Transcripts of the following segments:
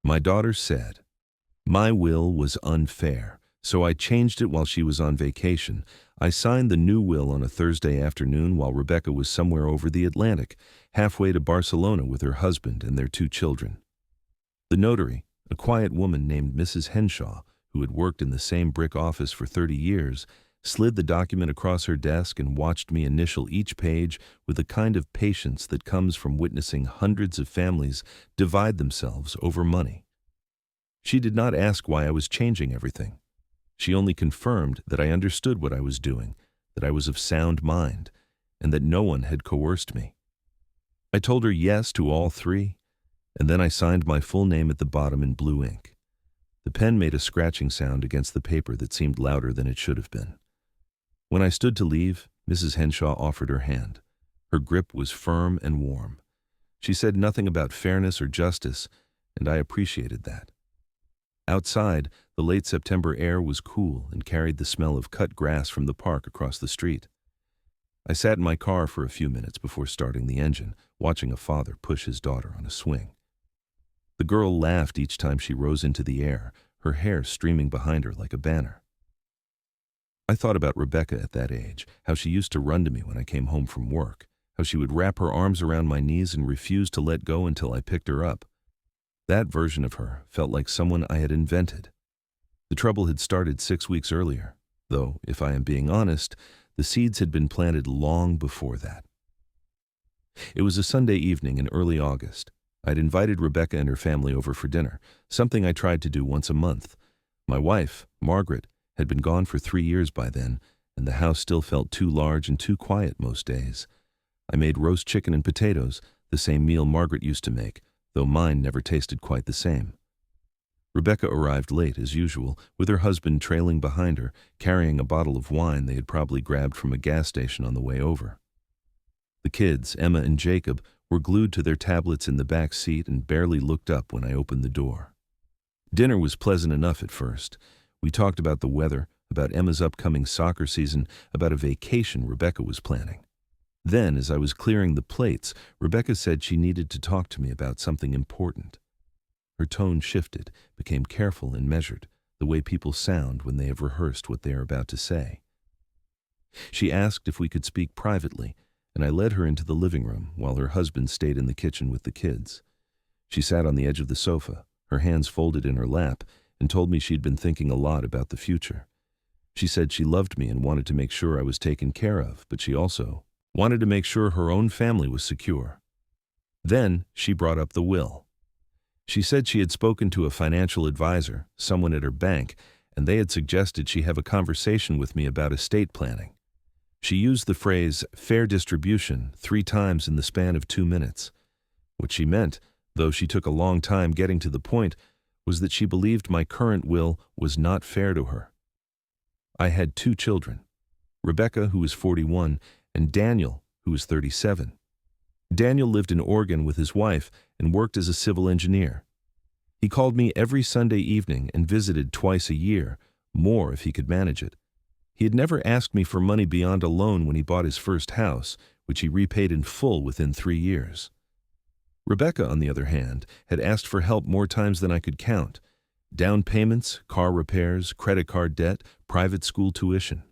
My daughter said, "My will was unfair, so I changed it while she was on vacation. I signed the new will on a Thursday afternoon while Rebecca was somewhere over the Atlantic, halfway to Barcelona with her husband and their 2 children." The notary, a quiet woman named Mrs. Henshaw, who had worked in the same brick office for 30 years, slid the document across her desk and watched me initial each page with the kind of patience that comes from witnessing hundreds of families divide themselves over money. She did not ask why I was changing everything. She only confirmed that I understood what I was doing, that I was of sound mind, and that no one had coerced me. I told her yes to all 3, and then I signed my full name at the bottom in blue ink. The pen made a scratching sound against the paper that seemed louder than it should have been. When I stood to leave, Mrs. Henshaw offered her hand. Her grip was firm and warm. She said nothing about fairness or justice, and I appreciated that. Outside, the late September air was cool and carried the smell of cut grass from the park across the street. I sat in my car for a few minutes before starting the engine, watching a father push his daughter on a swing. The girl laughed each time she rose into the air, her hair streaming behind her like a banner. I thought about Rebecca at that age, how she used to run to me when I came home from work, how she would wrap her arms around my knees and refuse to let go until I picked her up. That version of her felt like someone I had invented. The trouble had started 6 weeks earlier, though, if I am being honest, the seeds had been planted long before that. It was a Sunday evening in early August. I'd invited Rebecca and her family over for dinner, something I tried to do once a month. My wife, Margaret, had been gone for 3 years by then, and the house still felt too large and too quiet most days. I made roast chicken and potatoes, the same meal Margaret used to make, though mine never tasted quite the same. Rebecca arrived late, as usual, with her husband trailing behind her, carrying a bottle of wine they had probably grabbed from a gas station on the way over. The kids, Emma and Jacob, were glued to their tablets in the back seat and barely looked up when I opened the door. Dinner was pleasant enough at first. We talked about the weather, about Emma's upcoming soccer season, about a vacation Rebecca was planning. Then, as I was clearing the plates, Rebecca said she needed to talk to me about something important. Her tone shifted, became careful and measured, the way people sound when they have rehearsed what they are about to say. She asked if we could speak privately, and I led her into the living room while her husband stayed in the kitchen with the kids. She sat on the edge of the sofa, her hands folded in her lap, and told me she'd been thinking a lot about the future. She said she loved me and wanted to make sure I was taken care of, but she also wanted to make sure her own family was secure. Then she brought up the will. She said she had spoken to a financial advisor, someone at her bank, and they had suggested she have a conversation with me about estate planning. She used the phrase fair distribution 3 times in the span of 2 minutes. What she meant, though she took a long time getting to the point, was that she believed my current will was not fair to her. I had 2 children, Rebecca, who was 41, and Daniel, who was 37. Daniel lived in Oregon with his wife and worked as a civil engineer. He called me every Sunday evening and visited twice a year, more if he could manage it. He had never asked me for money beyond a loan when he bought his first house, which he repaid in full within 3 years. Rebecca, on the other hand, had asked for help more times than I could count. Down payments, car repairs, credit card debt, private school tuition.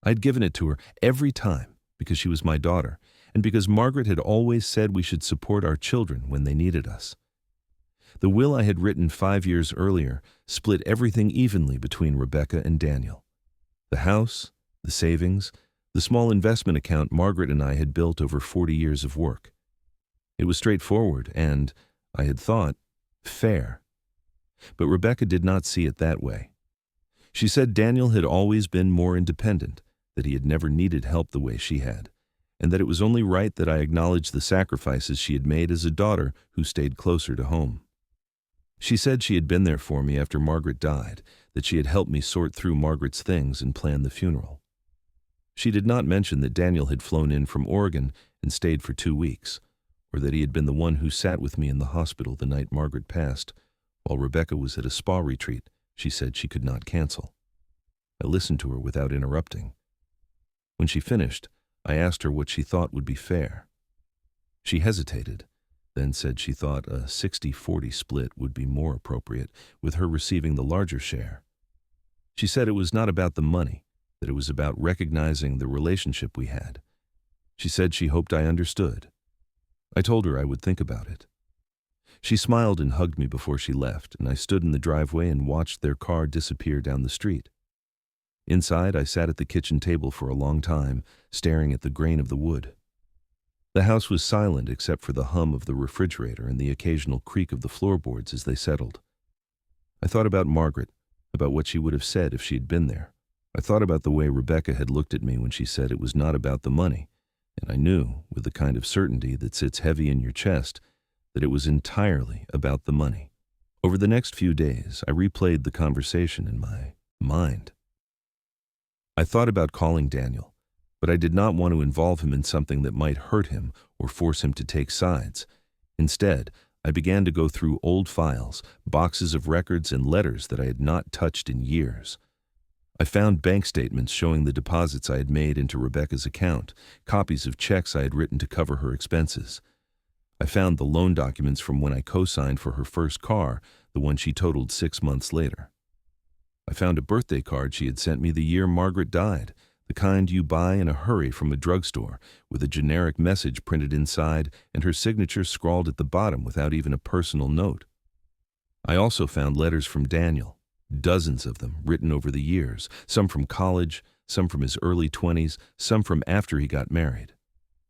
I'd given it to her every time because she was my daughter, and because Margaret had always said we should support our children when they needed us. The will I had written 5 years earlier split everything evenly between Rebecca and Daniel. The house, the savings, the small investment account Margaret and I had built over 40 years of work. It was straightforward and, I had thought, fair. But Rebecca did not see it that way. She said Daniel had always been more independent, that he had never needed help the way she had, and that it was only right that I acknowledge the sacrifices she had made as a daughter who stayed closer to home. She said she had been there for me after Margaret died, that she had helped me sort through Margaret's things and plan the funeral. She did not mention that Daniel had flown in from Oregon and stayed for 2 weeks, or that he had been the one who sat with me in the hospital the night Margaret passed, while Rebecca was at a spa retreat she said she could not cancel. I listened to her without interrupting. When she finished, I asked her what she thought would be fair. She hesitated, then said she thought a 60-40 split would be more appropriate, with her receiving the larger share. She said it was not about the money, that it was about recognizing the relationship we had. She said she hoped I understood. I told her I would think about it. She smiled and hugged me before she left, and I stood in the driveway and watched their car disappear down the street. Inside, I sat at the kitchen table for a long time, staring at the grain of the wood. The house was silent except for the hum of the refrigerator and the occasional creak of the floorboards as they settled. I thought about Margaret, about what she would have said if she had been there. I thought about the way Rebecca had looked at me when she said it was not about the money, and I knew, with the kind of certainty that sits heavy in your chest, that it was entirely about the money. Over the next few days, I replayed the conversation in my mind. I thought about calling Daniel, but I did not want to involve him in something that might hurt him or force him to take sides. Instead, I began to go through old files, boxes of records and letters that I had not touched in years. I found bank statements showing the deposits I had made into Rebecca's account, copies of checks I had written to cover her expenses. I found the loan documents from when I co-signed for her first car, the one she totaled 6 months later. I found a birthday card she had sent me the year Margaret died, the kind you buy in a hurry from a drugstore, with a generic message printed inside and her signature scrawled at the bottom without even a personal note. I also found letters from Daniel, dozens of them written over the years, some from college, some from his early 20s, some from after he got married.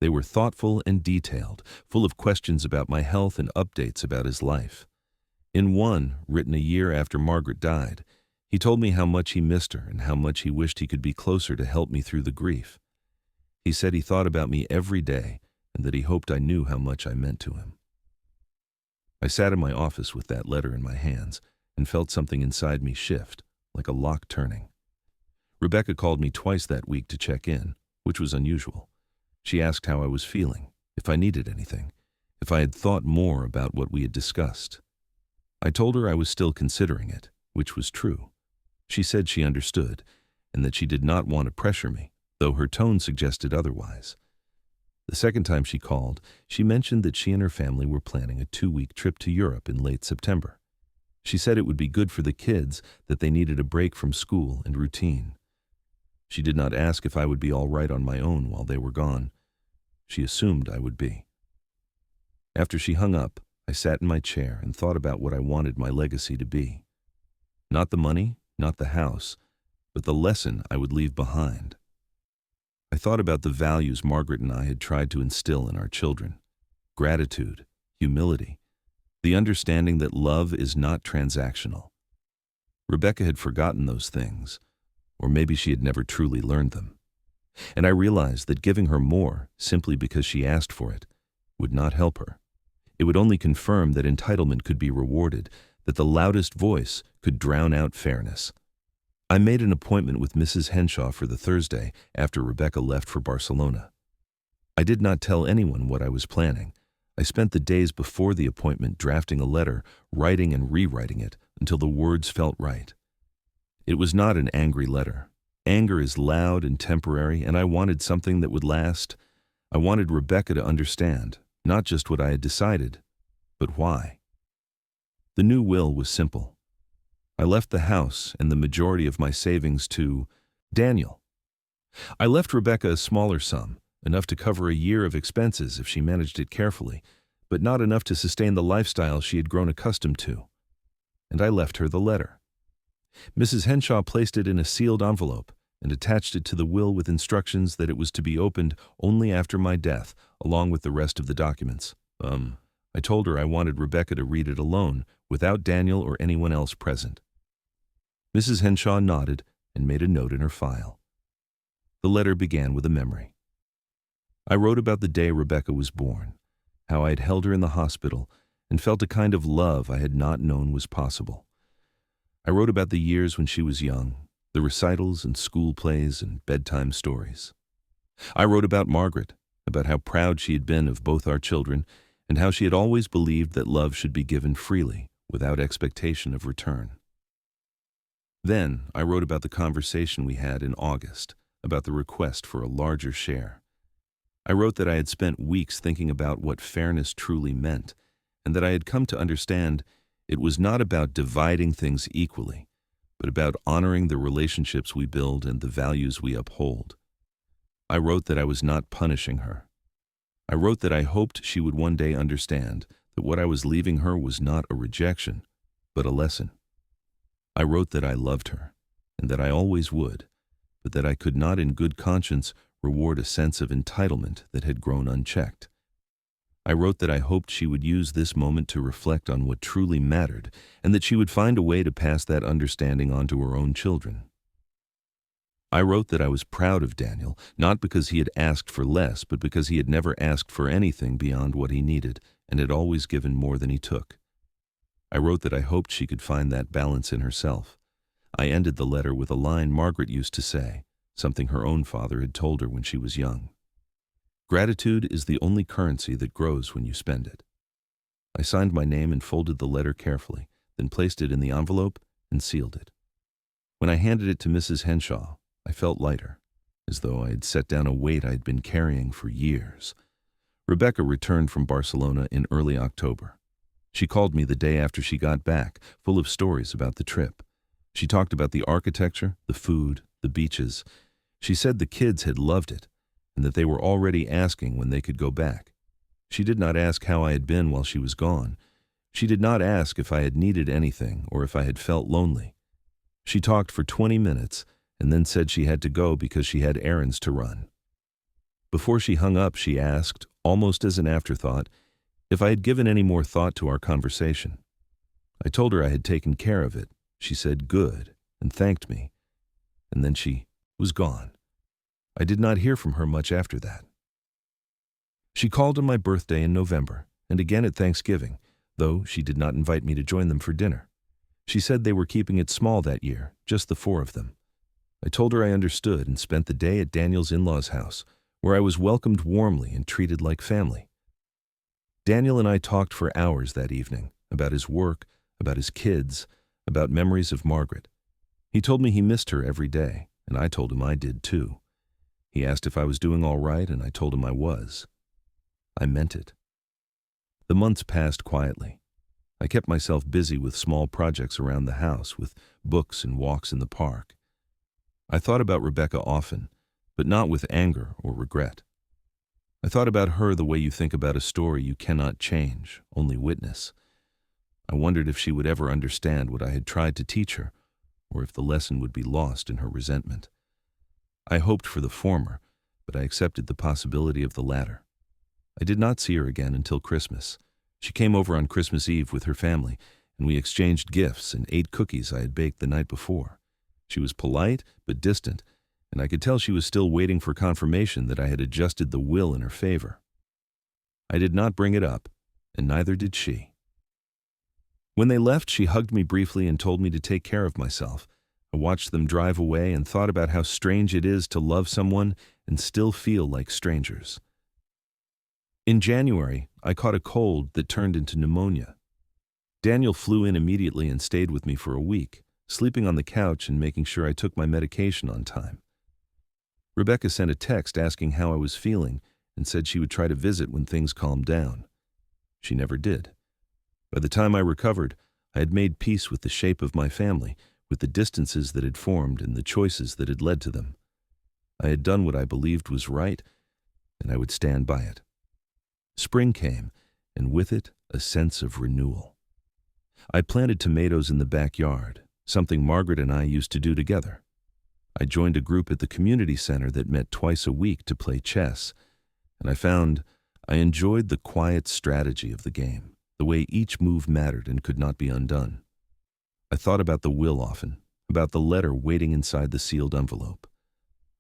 They were thoughtful and detailed, full of questions about my health and updates about his life. In one, written a year after Margaret died, he told me how much he missed her and how much he wished he could be closer to help me through the grief. He said he thought about me every day and that he hoped I knew how much I meant to him. I sat in my office with that letter in my hands and felt something inside me shift, like a lock turning. Rebecca called me twice that week to check in, which was unusual. She asked how I was feeling, if I needed anything, if I had thought more about what we had discussed. I told her I was still considering it, which was true. She said she understood, and that she did not want to pressure me, though her tone suggested otherwise. The second time she called, she mentioned that she and her family were planning a 2-week trip to Europe in late September. She said it would be good for the kids, that they needed a break from school and routine. She did not ask if I would be all right on my own while they were gone. She assumed I would be. After she hung up, I sat in my chair and thought about what I wanted my legacy to be. Not the money, not the house, but the lesson I would leave behind. I thought about the values Margaret and I had tried to instill in our children: gratitude, humility, the understanding that love is not transactional. Rebecca had forgotten those things, or maybe she had never truly learned them. And I realized that giving her more, simply because she asked for it, would not help her. It would only confirm that entitlement could be rewarded, that the loudest voice could drown out fairness. I made an appointment with Mrs. Henshaw for the Thursday after Rebecca left for Barcelona. I did not tell anyone what I was planning. I spent the days before the appointment drafting a letter, writing and rewriting it until the words felt right. It was not an angry letter. Anger is loud and temporary, and I wanted something that would last. I wanted Rebecca to understand, not just what I had decided, but why. The new will was simple. I left the house and the majority of my savings to Daniel. I left Rebecca a smaller sum, enough to cover a year of expenses if she managed it carefully, but not enough to sustain the lifestyle she had grown accustomed to. And I left her the letter. Mrs. Henshaw placed it in a sealed envelope and attached it to the will with instructions that it was to be opened only after my death, along with the rest of the documents. I told her I wanted Rebecca to read it alone, without Daniel or anyone else present. Mrs. Henshaw nodded and made a note in her file. The letter began with a memory. I wrote about the day Rebecca was born, how I had held her in the hospital and felt a kind of love I had not known was possible. I wrote about the years when she was young, the recitals and school plays and bedtime stories. I wrote about Margaret, about how proud she had been of both our children, and how she had always believed that love should be given freely, without expectation of return. Then I wrote about the conversation we had in August, about the request for a larger share. I wrote that I had spent weeks thinking about what fairness truly meant, and that I had come to understand it was not about dividing things equally, but about honoring the relationships we build and the values we uphold. I wrote that I was not punishing her. I wrote that I hoped she would one day understand that what I was leaving her was not a rejection, but a lesson. I wrote that I loved her, and that I always would, but that I could not in good conscience reward a sense of entitlement that had grown unchecked. I wrote that I hoped she would use this moment to reflect on what truly mattered, and that she would find a way to pass that understanding on to her own children. I wrote that I was proud of Daniel, not because he had asked for less, but because he had never asked for anything beyond what he needed, and had always given more than he took. I wrote that I hoped she could find that balance in herself. I ended the letter with a line Margaret used to say, something her own father had told her when she was young. Gratitude is the only currency that grows when you spend it. I signed my name and folded the letter carefully, then placed it in the envelope and sealed it. When I handed it to Mrs. Henshaw, I felt lighter, as though I had set down a weight I had been carrying for years. Rebecca returned from Barcelona in early October. She called me the day after she got back, full of stories about the trip. She talked about the architecture, the food, the beaches. She said the kids had loved it, and that they were already asking when they could go back. She did not ask how I had been while she was gone. She did not ask if I had needed anything or if I had felt lonely. She talked for 20 minutes and then said she had to go because she had errands to run. Before she hung up, she asked, almost as an afterthought, if I had given any more thought to our conversation. I told her I had taken care of it. She said good and thanked me, and then she was gone. I did not hear from her much after that. She called on my birthday in November, and again at Thanksgiving, though she did not invite me to join them for dinner. She said they were keeping it small that year, just the 4 of them. I told her I understood and spent the day at Daniel's in-laws' house, where I was welcomed warmly and treated like family. Daniel and I talked for hours that evening, about his work, about his kids, about memories of Margaret. He told me he missed her every day, and I told him I did too. He asked if I was doing all right, and I told him I was. I meant it. The months passed quietly. I kept myself busy with small projects around the house, with books and walks in the park. I thought about Rebecca often, but not with anger or regret. I thought about her the way you think about a story you cannot change, only witness. I wondered if she would ever understand what I had tried to teach her, or if the lesson would be lost in her resentment. I hoped for the former, but I accepted the possibility of the latter. I did not see her again until Christmas. She came over on Christmas Eve with her family, and we exchanged gifts and ate cookies I had baked the night before. She was polite but distant, and I could tell she was still waiting for confirmation that I had adjusted the will in her favor. I did not bring it up, and neither did she. When they left, she hugged me briefly and told me to take care of myself. I watched them drive away and thought about how strange it is to love someone and still feel like strangers. In January, I caught a cold that turned into pneumonia. Daniel flew in immediately and stayed with me for a week, sleeping on the couch and making sure I took my medication on time. Rebecca sent a text asking how I was feeling and said she would try to visit when things calmed down. She never did. By the time I recovered, I had made peace with the shape of my family, with the distances that had formed and the choices that had led to them. I had done what I believed was right, and I would stand by it. Spring came, and with it, a sense of renewal. I planted tomatoes in the backyard, something Margaret and I used to do together. I joined a group at the community center that met twice a week to play chess, and I found I enjoyed the quiet strategy of the game, the way each move mattered and could not be undone. I thought about the will often, about the letter waiting inside the sealed envelope.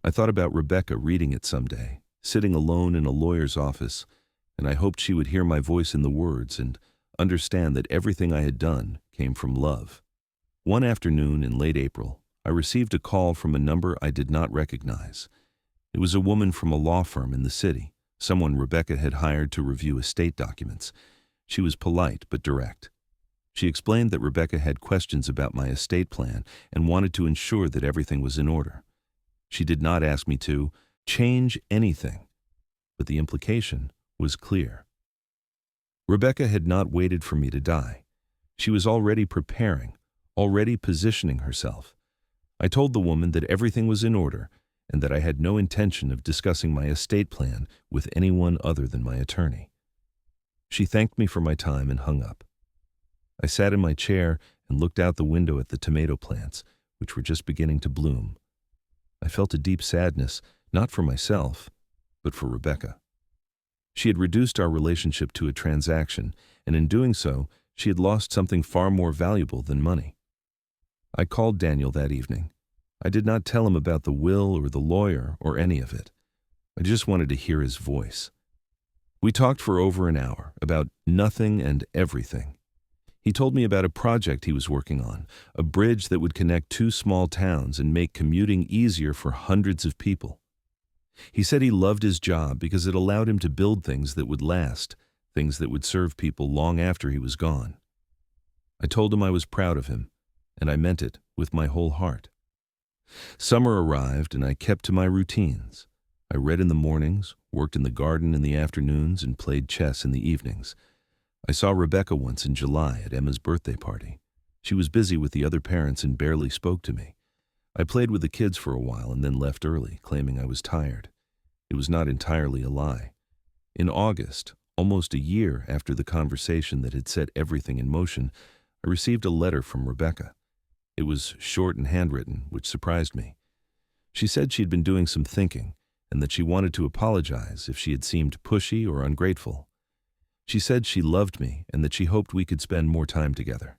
I thought about Rebecca reading it someday, sitting alone in a lawyer's office, and I hoped she would hear my voice in the words and understand that everything I had done came from love. One afternoon in late April, I received a call from a number I did not recognize. It was a woman from a law firm in the city, someone Rebecca had hired to review estate documents. She was polite but direct. She explained that Rebecca had questions about my estate plan and wanted to ensure that everything was in order. She did not ask me to change anything. but the implication was clear. Rebecca had not waited for me to die. She was already preparing, already positioning herself. I told the woman that everything was in order and that I had no intention of discussing my estate plan with anyone other than my attorney. She thanked me for my time and hung up. I sat in my chair and looked out the window at the tomato plants, which were just beginning to bloom. I felt a deep sadness, not for myself, but for Rebecca. She had reduced our relationship to a transaction, and in doing so, she had lost something far more valuable than money. I called Daniel that evening. I did not tell him about the will or the lawyer or any of it. I just wanted to hear his voice. We talked for over an hour about nothing and everything. He told me about a project he was working on, a bridge that would connect two small towns and make commuting easier for hundreds of people. He said he loved his job because it allowed him to build things that would last, things that would serve people long after he was gone. I told him I was proud of him, and I meant it with my whole heart. Summer arrived, and I kept to my routines. I read in the mornings, worked in the garden in the afternoons, and played chess in the evenings. I saw Rebecca once in July at Emma's birthday party. She was busy with the other parents and barely spoke to me. I played with the kids for a while and then left early, claiming I was tired. It was not entirely a lie. In August, almost a year after the conversation that had set everything in motion, I received a letter from Rebecca. It was short and handwritten, which surprised me. She said she'd been doing some thinking and that she wanted to apologize if she had seemed pushy or ungrateful. She said she loved me and that she hoped we could spend more time together.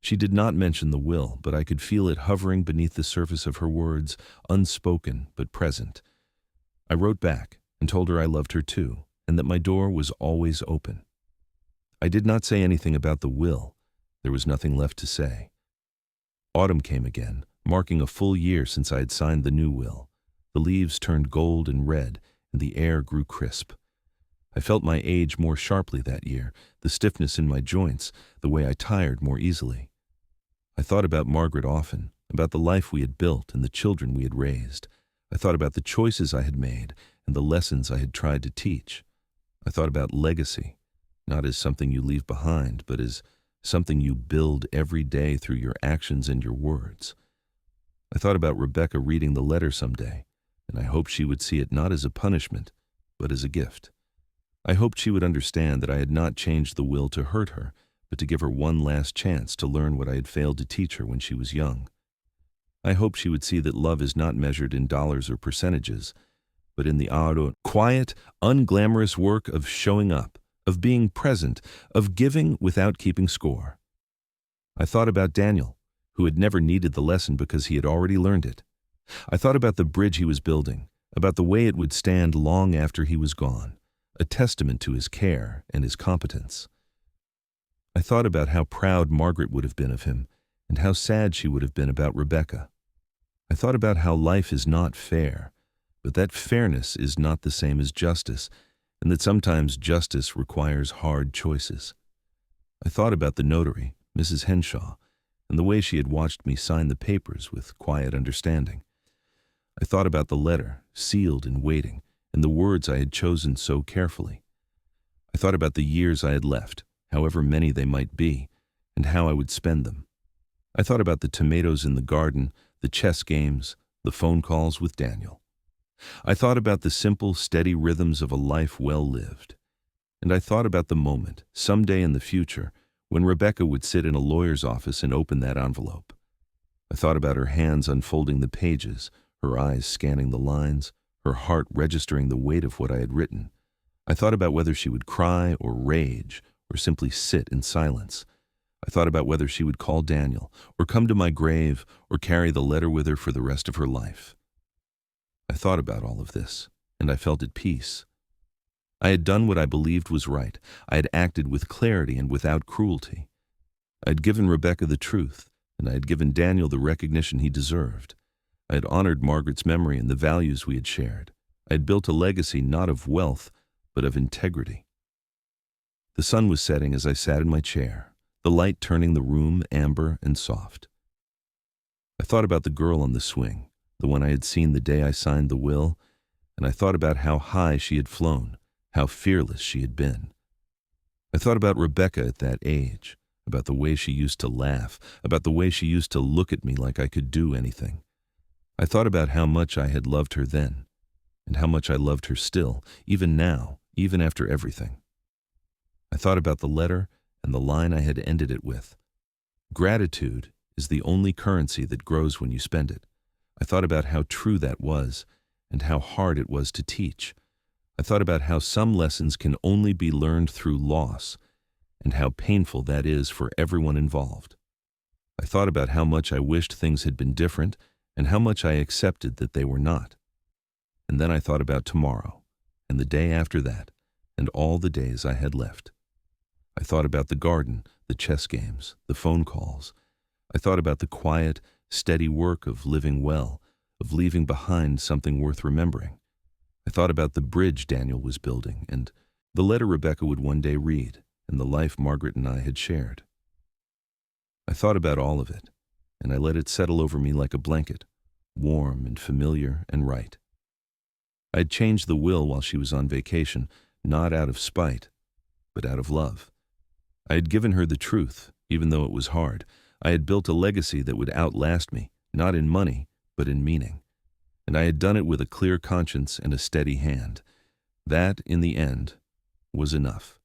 She did not mention the will, but I could feel it hovering beneath the surface of her words, unspoken but present. I wrote back and told her I loved her too, and that my door was always open. I did not say anything about the will. There was nothing left to say. Autumn came again, marking a full year since I had signed the new will. The leaves turned gold and red, and the air grew crisp. I felt my age more sharply that year, the stiffness in my joints, the way I tired more easily. I thought about Margaret often, about the life we had built and the children we had raised. I thought about the choices I had made and the lessons I had tried to teach. I thought about legacy, not as something you leave behind, but as something you build every day through your actions and your words. I thought about Rebecca reading the letter someday, and I hoped she would see it not as a punishment, but as a gift. I hoped she would understand that I had not changed the will to hurt her, but to give her one last chance to learn what I had failed to teach her when she was young. I hoped she would see that love is not measured in dollars or percentages, but in the quiet, unglamorous work of showing up, of being present, of giving without keeping score. I thought about Daniel, who had never needed the lesson because he had already learned it. I thought about the bridge he was building, about the way it would stand long after he was gone, a testament to his care and his competence. I thought about how proud Margaret would have been of him, and how sad she would have been about Rebecca. I thought about how life is not fair, but that fairness is not the same as justice, and that sometimes justice requires hard choices. I thought about the notary, Mrs. Henshaw, and the way she had watched me sign the papers with quiet understanding. I thought about the letter, sealed and waiting, and the words I had chosen so carefully. I thought about the years I had left, however many they might be, and how I would spend them. I thought about the tomatoes in the garden, the chess games, the phone calls with Daniel. I thought about the simple, steady rhythms of a life well lived. And I thought about the moment, someday in the future, when Rebecca would sit in a lawyer's office and open that envelope. I thought about her hands unfolding the pages, her eyes scanning the lines, her heart registering the weight of what I had written. I thought about whether she would cry or rage or simply sit in silence. I thought about whether she would call Daniel or come to my grave or carry the letter with her for the rest of her life. I thought about all of this, and I felt at peace. I had done what I believed was right. I had acted with clarity and without cruelty. I had given Rebecca the truth, and I had given Daniel the recognition he deserved. I had honored Margaret's memory and the values we had shared. I had built a legacy not of wealth, but of integrity. The sun was setting as I sat in my chair, the light turning the room amber and soft. I thought about the girl on the swing, the one I had seen the day I signed the will, and I thought about how high she had flown, how fearless she had been. I thought about Rebecca at that age, about the way she used to laugh, about the way she used to look at me like I could do anything. I thought about how much I had loved her then, and how much I loved her still, even now, even after everything. I thought about the letter and the line I had ended it with. Gratitude is the only currency that grows when you spend it. I thought about how true that was, and how hard it was to teach. I thought about how some lessons can only be learned through loss, and how painful that is for everyone involved. I thought about how much I wished things had been different, and how much I accepted that they were not. And then I thought about tomorrow, and the day after that, and all the days I had left. I thought about the garden, the chess games, the phone calls. I thought about the quiet, steady work of living well, of leaving behind something worth remembering. I thought about the bridge Daniel was building, and the letter Rebecca would one day read, and the life Margaret and I had shared. I thought about all of it, and I let it settle over me like a blanket, warm and familiar and right. I had changed the will while she was on vacation, not out of spite, but out of love. I had given her the truth, even though it was hard. I had built a legacy that would outlast me, not in money, but in meaning. And I had done it with a clear conscience and a steady hand. That, in the end, was enough.